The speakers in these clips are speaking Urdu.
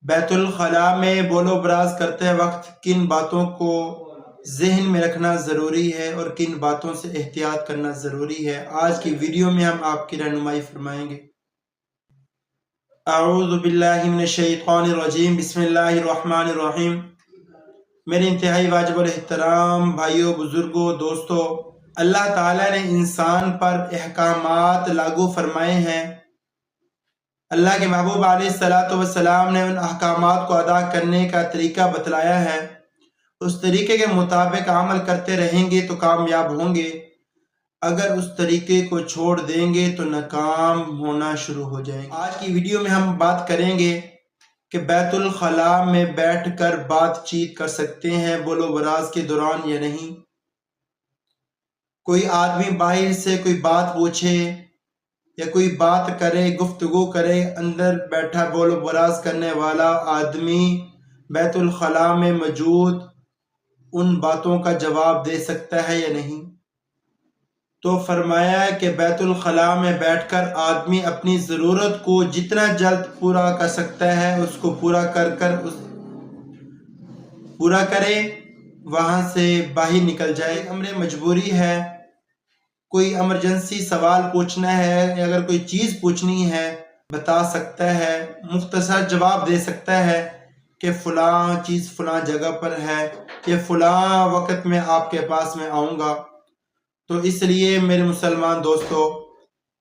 بیت الخلاء میں بولو براز کرتے وقت کن باتوں کو ذہن میں رکھنا ضروری ہے اور کن باتوں سے احتیاط کرنا ضروری ہے، آج کی ویڈیو میں ہم آپ کی رہنمائی فرمائیں گے۔ اعوذ باللہ من الشیطان الرجیم، بسم اللہ الرحمن الرحیم۔ میرے انتہائی واجب الاحترام بھائیوں، بزرگوں، دوستوں، اللہ تعالیٰ نے انسان پر احکامات لاگو فرمائے ہیں۔ اللہ کے محبوب علیہ السلام نے ان احکامات کو ادا کرنے کا طریقہ بتلایا ہے۔ اس طریقے کے مطابق عمل کرتے رہیں گے تو کامیاب ہوں گے، اگر اس طریقے کو چھوڑ دیں گے تو ناکام ہونا شروع ہو جائیں گے۔ آج کی ویڈیو میں ہم بات کریں گے کہ بیت الخلاء میں بیٹھ کر بات چیت کر سکتے ہیں بولو براز کے دوران یا نہیں۔ کوئی آدمی باہر سے کوئی بات پوچھے یا کوئی بات کرے، گفتگو کرے، اندر بیٹھا بولو براز کرنے والا آدمی بیت الخلاء میں موجود ان باتوں کا جواب دے سکتا ہے یا نہیں؟ تو فرمایا کہ بیت الخلاء میں بیٹھ کر آدمی اپنی ضرورت کو جتنا جلد پورا کر سکتا ہے اس کو پورا کرے، وہاں سے باہر نکل جائے۔ امر مجبوری ہے، کوئی ایمرجنسی سوال پوچھنا ہے یا اگر کوئی چیز پوچھنی ہے بتا سکتا ہے، مختصر جواب دے سکتا ہے کہ فلاں چیز فلاں جگہ پر ہے کہ فلاں وقت میں آپ کے پاس میں آؤں گا۔ تو اس لیے میرے مسلمان دوستو،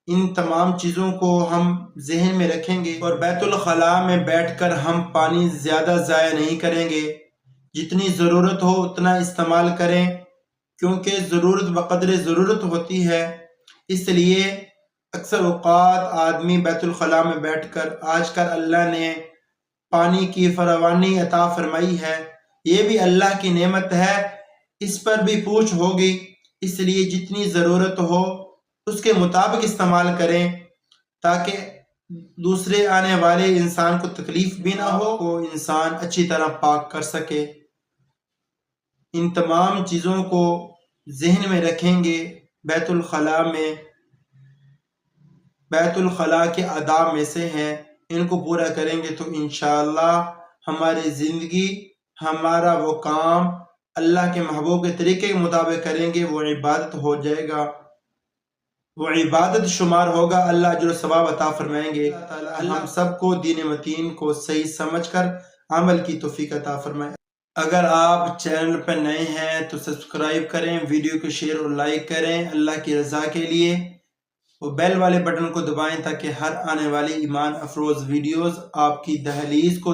ان تمام چیزوں کو ہم ذہن میں رکھیں گے اور بیت الخلاء میں بیٹھ کر ہم پانی زیادہ ضائع نہیں کریں گے، جتنی ضرورت ہو اتنا استعمال کریں، کیونکہ ضرورت بقدر ضرورت ہوتی ہے۔ اس لیے اکثر اوقات آدمی بیت الخلاء میں بیٹھ کر، آج کل اللہ نے پانی کی فراوانی عطا فرمائی ہے، یہ بھی اللہ کی نعمت ہے، اس پر بھی پوچھ ہوگی، اس لیے جتنی ضرورت ہو اس کے مطابق استعمال کریں تاکہ دوسرے آنے والے انسان کو تکلیف بھی نہ ہو، وہ انسان اچھی طرح پاک کر سکے۔ ان تمام چیزوں کو ذہن میں رکھیں گے۔ بیت الخلاء کے آداب میں سے ہیں، ان کو پورا کریں گے تو انشاءاللہ ہماری زندگی، ہمارا وہ کام اللہ کے محبوب کے طریقے کے مطابق کریں گے، وہ عبادت ہو جائے گا، وہ عبادت شمار ہوگا، اللہ اجر و ثواب عطا فرمائیں گے۔ اللہ ہم سب کو دین متین کو صحیح سمجھ کر عمل کی توفیق عطا فرمائے۔ اگر آپ چینل پر نئے ہیں تو سبسکرائب کریں، ویڈیو کو شیئر اور لائک کریں اللہ کی رضا کے لیے، وہ بیل والے بٹن کو دبائیں تاکہ ہر آنے والی ایمان افروز ویڈیوز آپ کی دہلیز کو